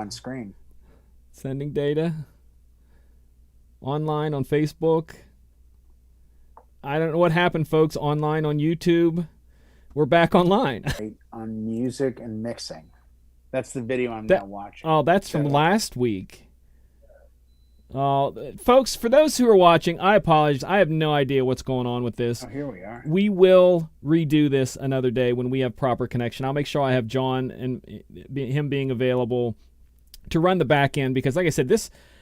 on screen. Sending data. Online on Facebook. I don't know what happened, folks. Online on YouTube. We're back online. On music and mixing. That's the video I'm now That watching. oh, that's from last week. Folks, for those who are watching, I apologize. I have no idea what's going on with this. Oh, here we are. We will redo this another day when we have proper connection. I'll make sure I have John and him being available to run the back end, because like I said,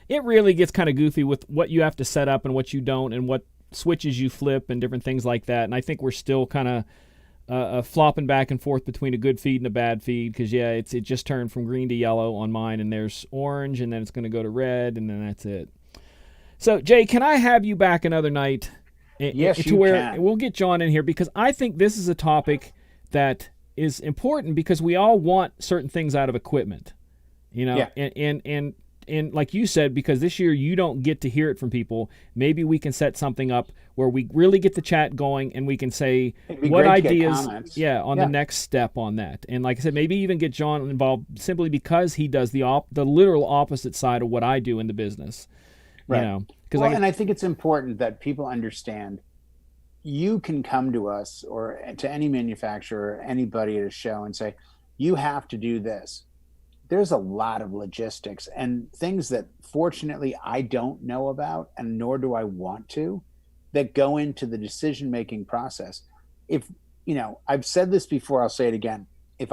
it really gets kind of goofy with what you have to set up and what you don't, and what switches you flip and different things like that. And I think we're still kind of flopping back and forth between a good feed and a bad feed, because it just turned from green to yellow on mine, and there's orange, and then it's going to go to red, and then that's it. So Jay, can I have you back another night? Yes, to you where can. We'll get John in here, because I think this is a topic that is important, because we all want certain things out of equipment, Yeah. and like you said, because this year you don't get to hear it from people, maybe we can set something up where we really get the chat going, and we can say what ideas, on the next step on that. And like I said, maybe even get John involved, simply because he does the literal opposite side of what I do in the business. Right. And I think it's important that people understand you can come to us or to any manufacturer, anybody at a show, and say, you have to do this. There's a lot of logistics and things that fortunately I don't know about, and nor do I want to, that go into the decision-making process. If, I've said this before, I'll say it again. If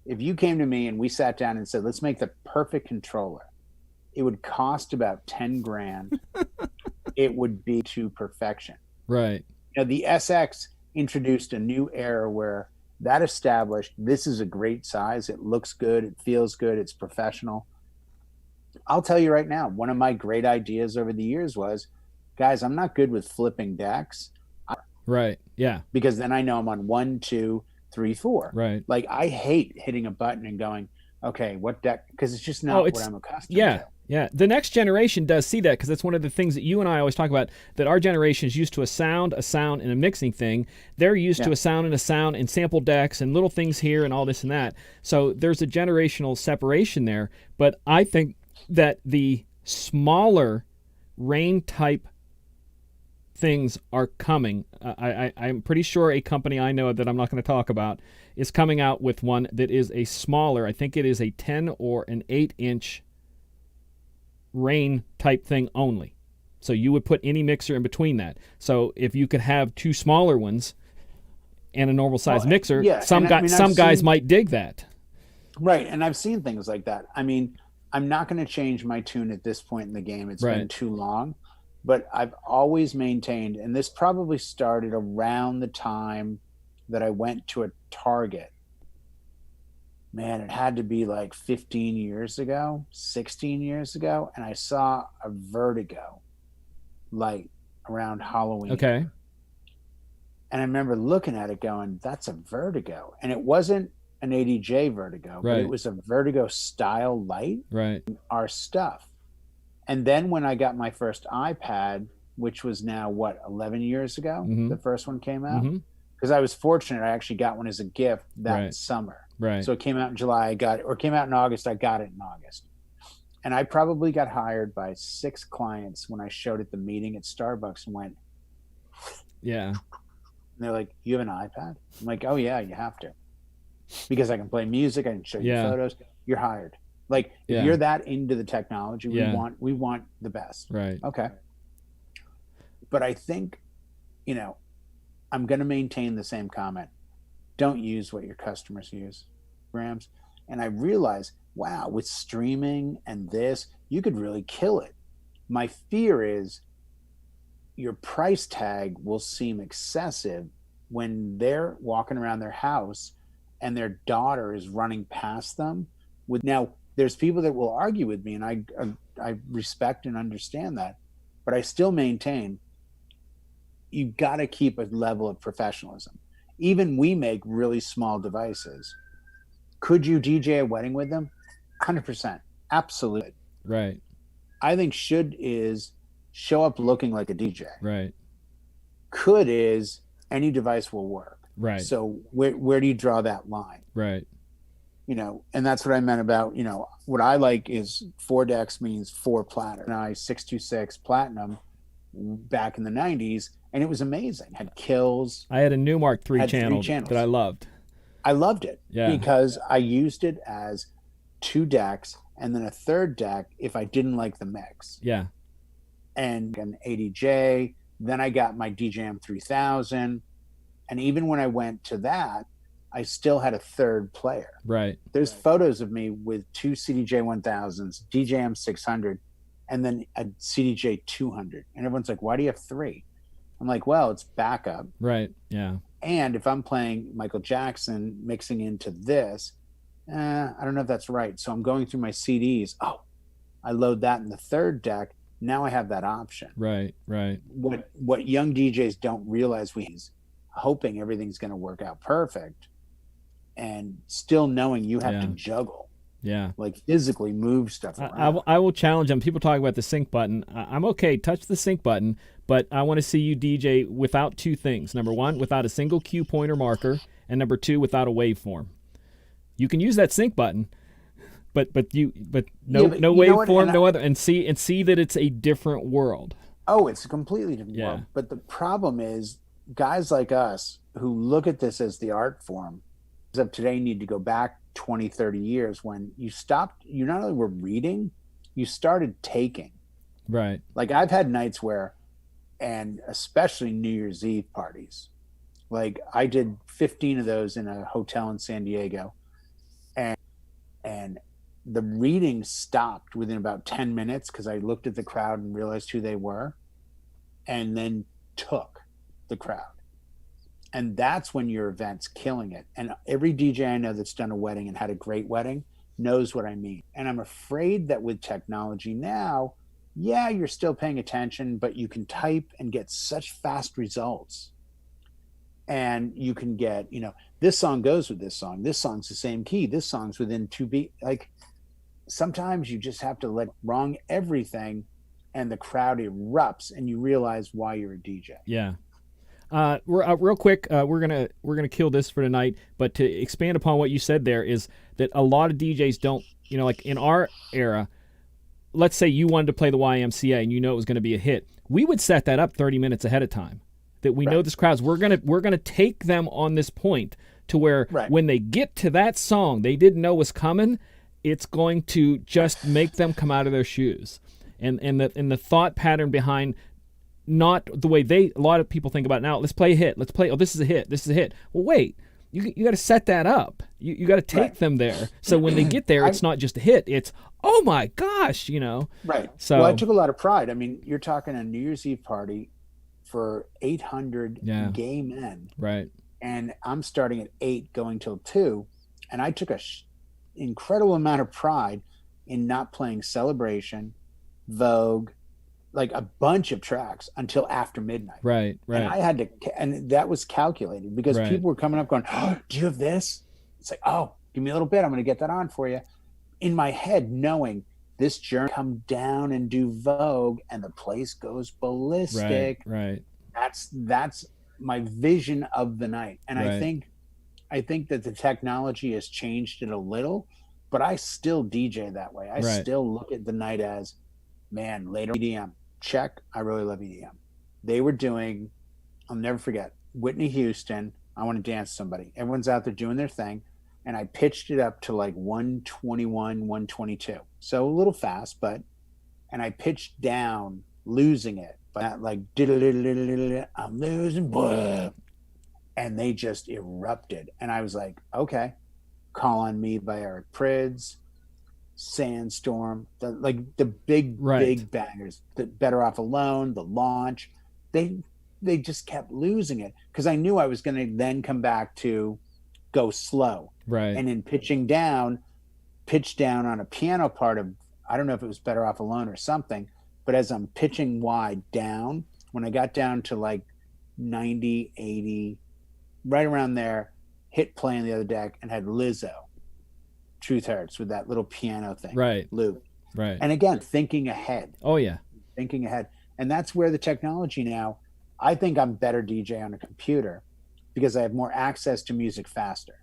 you came to me and we sat down and said, let's make the perfect controller, it would cost about 10 grand. It would be to perfection. Right. The SX introduced a new era where that established this is a great size. It looks good. It feels good. It's professional. I'll tell you right now, one of my great ideas over the years was, guys, I'm not good with flipping decks. Right. Yeah. Because then I know I'm on 1, 2, 3, 4. Right. Like, I hate hitting a button and going, okay, what deck? Because it's just not what I'm accustomed to. Yeah, the next generation does see that, because that's one of the things that you and I always talk about, that our generation is used to a sound, and a mixing thing. They're used to a sound, and sample decks, and little things here, and all this and that. So there's a generational separation there. But I think that the smaller rain-type things are coming. I'm pretty sure a company I know that I'm not going to talk about is coming out with one that is a smaller, I think it is a 10 or an 8-inch rain type thing only. So you would put any mixer in between that. So if you could have two smaller ones and a normal size mixer, some guys might dig that. Right, and I've seen things like that. I mean, I'm not going to change my tune at this point in the game. It's been too long. But I've always maintained, and this probably started around the time that I went to a Target. Man, it had to be like 15 years ago, 16 years ago, and I saw a Vertigo light around Halloween. Okay. And I remember looking at it going, that's a Vertigo. And it wasn't an ADJ Vertigo, but it was a Vertigo style light. Right. Our stuff. And then when I got my first iPad, which was now, 11 years ago, the first one came out? Because I was fortunate. I actually got one as a gift that summer. Right. So it came out in July, came out in August, I got it in August. And I probably got hired by 6 clients when I showed at the meeting at Starbucks and went, yeah. And they're like, you have an iPad? I'm like, oh yeah, you have to. Because I can play music, I can show you photos. You're hired. Like, if you're that into the technology, we want the best. Right. Okay. But I think, I'm going to maintain the same comment. Don't use what your customers use, Grams. And I realize, wow, with streaming and this, you could really kill it. My fear is your price tag will seem excessive when they're walking around their house and their daughter is running past them. Now, there's people that will argue with me, and I respect and understand that, but I still maintain you've got to keep a level of professionalism. Even we make really small devices. Could you DJ a wedding with them? 100%. Absolutely. Right. I think should is show up looking like a DJ. Right. Could is any device will work. Right. So where do you draw that line? Right. And that's what I meant about, what I like is 4 decks means 4 platinum. And I 626 platinum back in the 90s, and it was amazing. Had kills, I had a Newmark three had three channel that I channels. loved. I loved it Yeah. because I used it as 2 decks and then a third deck if I didn't like the mix. Yeah. And an 80J. Then I got my DJM 3000. And even when I went to that, I still had a third player. Right. There's photos of me with 2 CDJ 1000s, DJM 600, and then a CDJ 200. And everyone's like, why do you have 3? I'm like, well, it's backup. Right. Yeah. And if I'm playing Michael Jackson mixing into this, I don't know if that's right. So I'm going through my CDs. Oh, I load that in the third deck. Now I have that option. Right. Right. What young DJs don't realize, he's hoping everything's going to work out perfect, and still knowing you have to juggle. Yeah. Like physically move stuff around. I will challenge them. People talk about the sync button. I'm okay. Touch the sync button, but I want to see you DJ without 2 things. Number 1, without a single cue pointer marker, and number 2, without a waveform. You can use that sync button, but no waveform, no other, and see that it's a different world. Oh, it's a completely different world. But the problem is, guys like us who look at this as the art form of today need to go back 20, 30 years when you not only were reading, you started taking. Right. Like I've had nights where, and especially New Year's Eve parties, like I did 15 of those in a hotel in San Diego, and the reading stopped within about 10 minutes because I looked at the crowd and realized who they were, and then took the crowd. And that's when your event's killing it. And every DJ I know that's done a wedding and had a great wedding knows what I mean. And I'm afraid that with technology now, you're still paying attention, but you can type and get such fast results. And you can get, this song goes with this song. This song's the same key. This song's within 2 beats. Like sometimes you just have to let wrong everything, and the crowd erupts, and you realize why you're a DJ. Yeah. Real quick, we're gonna kill this for tonight. But to expand upon what you said there is that a lot of DJs don't, like in our era. Let's say you wanted to play the YMCA and it was going to be a hit. We would set that up 30 minutes ahead of time. That we know this crowd's. We're gonna take them on this point to where when they get to that song they didn't know was coming, it's going to just make them come out of their shoes. And the thought pattern behind. Not the way a lot of people think about it now. Let's play a hit. Let's play. Oh, this is a hit. This is a hit. Well, wait. You got to set that up. You got to take them there. So when they get there, it's not just a hit. It's oh my gosh, Right. So I took a lot of pride. I mean, you're talking a New Year's Eve party for 800 gay men. Right. And I'm starting at 8, going till 2, and I took a incredible amount of pride in not playing Celebration, Vogue, like a bunch of tracks until after midnight. Right. And I had to, and that was calculated because people were coming up going, oh, do you have this? It's like, oh, give me a little bit. I'm going to get that on for you. In my head, knowing this journey, come down and do Vogue and the place goes ballistic. Right. That's my vision of the night. And I think that the technology has changed it a little, but I still DJ that way. I still look at the night as, man, later EDM. Check. I really love EDM. They were doing, I'll never forget, Whitney Houston, I Want to Dance Somebody. Everyone's out there doing their thing. And I pitched it up to like 121, 122. So a little fast, and I pitched down, losing it. But like, I'm losing, boy. And they just erupted. And I was like, okay, Call on Me by Eric Prydz, Sandstorm, the big bangers, the Better Off Alone, the Launch. They just kept losing it because I knew I was going to then come back to go slow. Right. And in pitch down on a piano part of, I don't know if it was Better Off Alone or something, but as I'm pitching wide down, when I got down to like 90, 80, right around there, hit play on the other deck and had Lizzo, Truth Hurts, with that little piano thing. Right. Loop. Right. And again, thinking ahead. Oh, yeah. Thinking ahead. And that's where the technology now, I think I'm better DJ on a computer because I have more access to music faster.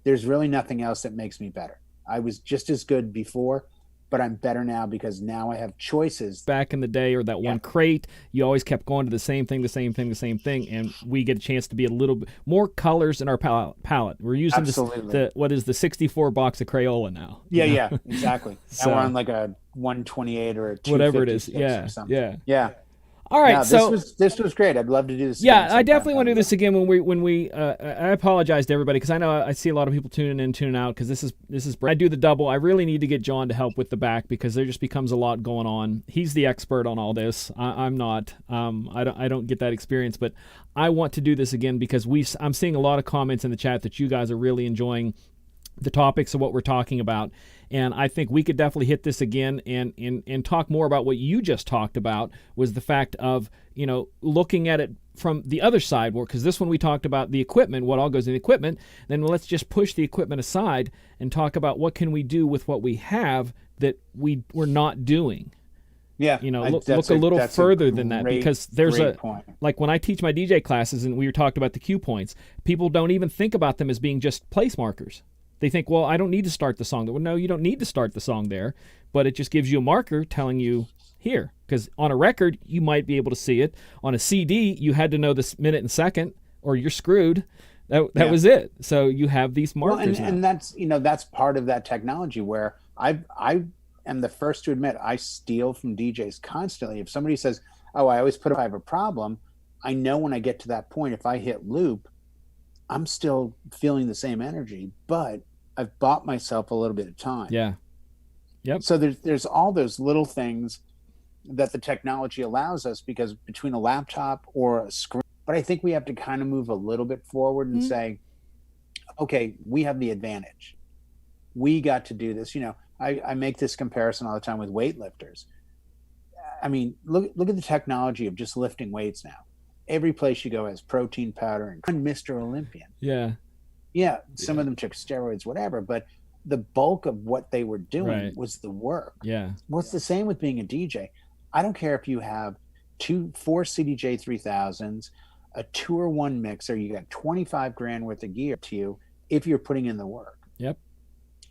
there's really nothing else that makes me better. I was just as good before, but I'm better now because now I have choices. Back in the day, or that one crate, you always kept going to the same thing, and we get a chance to be a little bit more colors in our palette. We're using the 64 box of Crayola now. Yeah, exactly. So, now we're on like a 128 or a 256 whatever it is. or something. Yeah. All right, this was great. I'd love to do this. Yeah, I definitely want to do this again when we. I apologize to everybody because I know I see a lot of people tuning in, tuning out because this is. I do the double. I really need to get John to help with the back because there just becomes a lot going on. He's the expert on all this. I'm not. I don't get that experience, but I want to do this again because I'm seeing a lot of comments in the chat that you guys are really enjoying the topics of what we're talking about. And I think we could definitely hit this again and talk more about what you just talked about, was the fact of, looking at it from the other side, because this one we talked about the equipment, what all goes in the equipment. Then let's just push the equipment aside and talk about what can we do with what we have that we're not doing. Yeah, look a little further than that, because there's like when I teach my DJ classes and we talked about the cue points, people don't even think about them as being just place markers. They think, well, I don't need to start the song there. Well, no, you don't need to start the song there, but it just gives you a marker telling you here. Because on a record, you might be able to see it. On a CD, you had to know this minute and second, or you're screwed. That was it. So you have these markers. And that's part of that technology where I am the first to admit I steal from DJs constantly. If somebody says, "Oh, I always if I have a problem," I know when I get to that point, if I hit loop, I'm still feeling the same energy, but I've bought myself a little bit of time. Yeah. Yep. So there's all those little things that the technology allows us, because between a laptop or a screen, but I think we have to kind of move a little bit forward and say, okay, we have the advantage. We got to do this. I make this comparison all the time with weightlifters. I mean, look at the technology of just lifting weights now. Every place you go has protein powder and Mr. Olympian. Yeah. Some of them took steroids, whatever, but the bulk of what they were doing was the work. Yeah. Well, it's the same with being a DJ. I don't care if you have 4 CDJ 3000s, a 2-or-1 mixer, you got 25 grand worth of gear to you if you're putting in the work. Yep.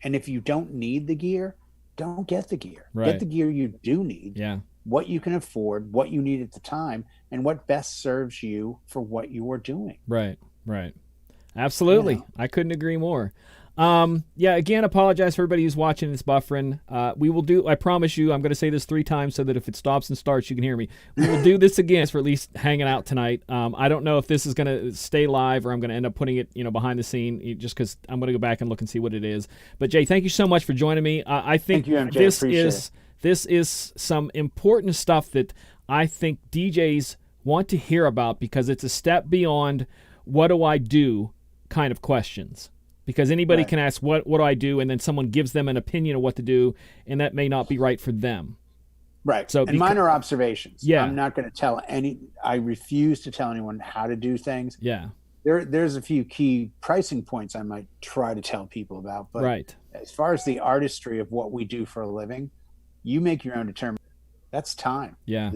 And if you don't need the gear, don't get the gear. Right. Get the gear you do need. Yeah. What you can afford, what you need at the time, and what best serves you for what you are doing. Right. Absolutely. I couldn't agree more. Again, apologize for everybody who's watching this buffering. We will do, I promise you, I'm going to say this 3 times so that if it stops and starts, you can hear me. We will do this again for at least hanging out tonight. I don't know if this is going to stay live or I'm going to end up putting it, behind the scene, just because I'm going to go back and look and see what it is. But Jay, thank you so much for joining me. I think this is some important stuff that I think DJs want to hear about, because it's a step beyond what do I do kind of questions. Because anybody can ask, what do I do? And then someone gives them an opinion of what to do, and that may not be right for them. Right. So mine are observations. Yeah. I'm not going to I refuse to tell anyone how to do things. Yeah. There's a few key pricing points I might try to tell people about. But as far as the artistry of what we do for a living, you make your own determination. That's time. Yeah.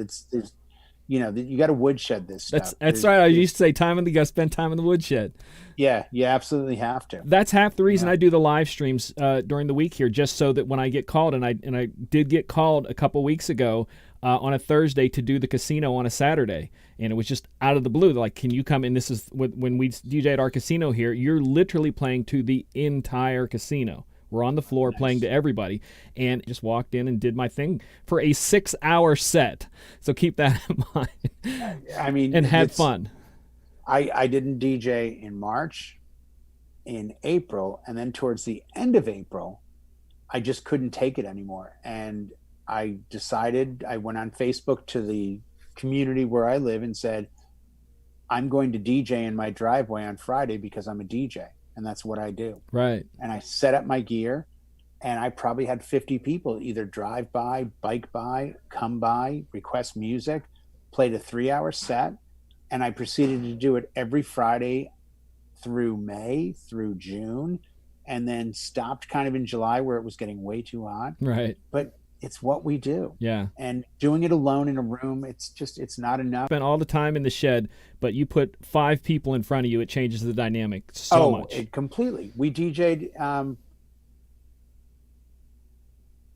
You got to woodshed this stuff. That's right. I used to say you got to spend time in the woodshed. Yeah, you absolutely have to. That's half the reason I do the live streams during the week here, just so that when I get called, and I did get called a couple weeks ago on a Thursday to do the casino on a Saturday, and it was just out of the blue. They're like, can you come in? This is when we DJ at our casino here. You're literally playing to the entire casino. We're on the floor playing to everybody, and just walked in and did my thing for a 6-hour set. So keep that in mind. I mean, and had fun. I didn't DJ in March, in April, and then towards the end of April, I just couldn't take it anymore. And I decided, I went on Facebook to the community where I live and said, I'm going to DJ in my driveway on Friday because I'm a DJ. And that's what I do. Right. And I set up my gear, and I probably had 50 people either drive by, bike by, come by, request music, played a 3-hour set. And I proceeded to do it every Friday through May, through June, and then stopped kind of in July where it was getting way too hot. Right. But it's what we do. Yeah. And doing it alone in a room, it's not enough. Spend all the time in the shed, but you put 5 people in front of you, it changes the dynamic so much. It completely. We DJ'd.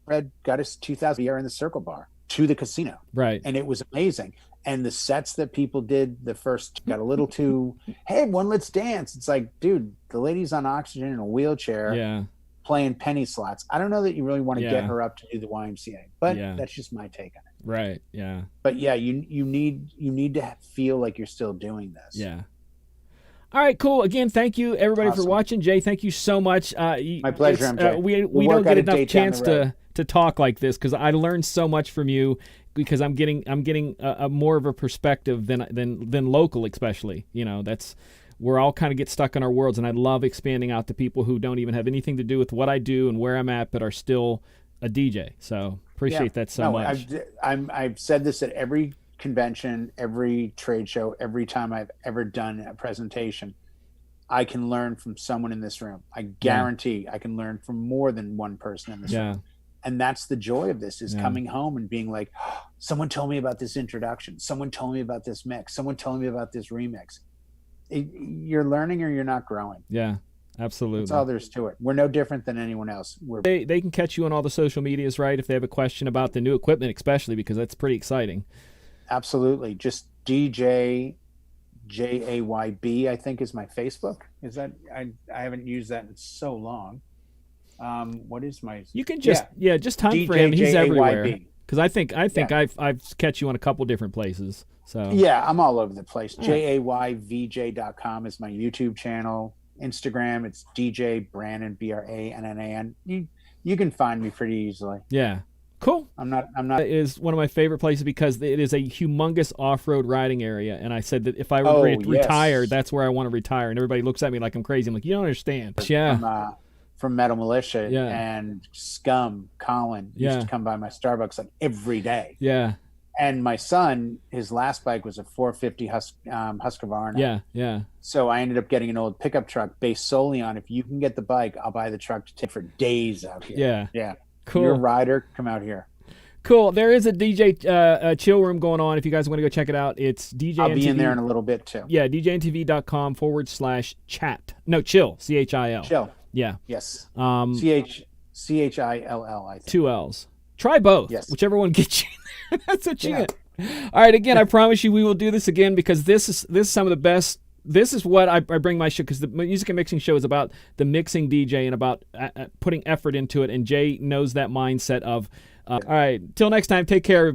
Fred got us 2,000 year in the Circle Bar to the casino, Right. and it was amazing. And the sets that people did, the first got a little too, hey, let's dance. It's like, dude, the lady's on oxygen in a wheelchair. Yeah. Playing penny slots. I don't know that you really want to get her up to do the YMCA, but that's just my take on it. Right. Yeah. But yeah, you need to feel like you're still doing this. Yeah. All right, cool. Again, thank you everybody for watching. Jay, thank you so much. My pleasure, MJ. We don't get enough chance to talk like this because I learned so much from you because I'm getting a more of a perspective than local, especially. You know, we're all kind of get stuck in our worlds, and I love expanding out to people who don't even have anything to do with what I do and where I'm at, but are still a DJ. So appreciate that so much. I've said this at every convention, every trade show, every time I've ever done a presentation. I can learn from someone in this room. I guarantee I can learn from more than one person in this room. And that's the joy of this, is coming home and being like, oh, someone told me about this introduction. Someone told me about this mix. Someone told me about this remix. You're learning or you're not growing. Yeah, absolutely. That's all there's to it. We're no different than anyone else. They can catch you on all the social medias, right? If they have a question about the new equipment, especially, because that's pretty exciting. Absolutely. Just DJ JAYB, I think, is my Facebook. Is that I haven't used that in so long. What is my? You can just just time for him. He's everywhere. Because I think I've catch you on a couple different places. So yeah, I'm all over the place. JAYVJ.com is my YouTube channel. Instagram, it's DJ Brannan, BRANNAN. You can find me pretty easily. Yeah. Cool. I'm not. It is one of my favorite places because it is a humongous off-road riding area, and I said that if I were to retire, that's where I want to retire. And everybody looks at me like I'm crazy. I'm like, you don't understand. Yeah. From Metal Militia and Scum, Colin used to come by my Starbucks like every day. Yeah. And my son, his last bike was a 450 Husqvarna. Yeah, yeah. So I ended up getting an old pickup truck based solely on, if you can get the bike, I'll buy the truck to take for days out here. Yeah. Yeah. Cool. You're a rider, come out here. Cool. There is a DJ chill room going on. If you guys want to go check it out, it's DJNTV. I'll be in there in a little bit too. Yeah, DJNTV.com/chat. No, chill. CHIL. Chill. Yeah. Yes. CHILL, I think. 2 L's. Try both. Yes. Whichever one gets you. That's what you get. All right. Again, I promise you we will do this again because this is some of the best. This is what I bring my show, because the music and mixing show is about the mixing DJ and about putting effort into it. And Jay knows that mindset of, all right, till next time, take care, everybody.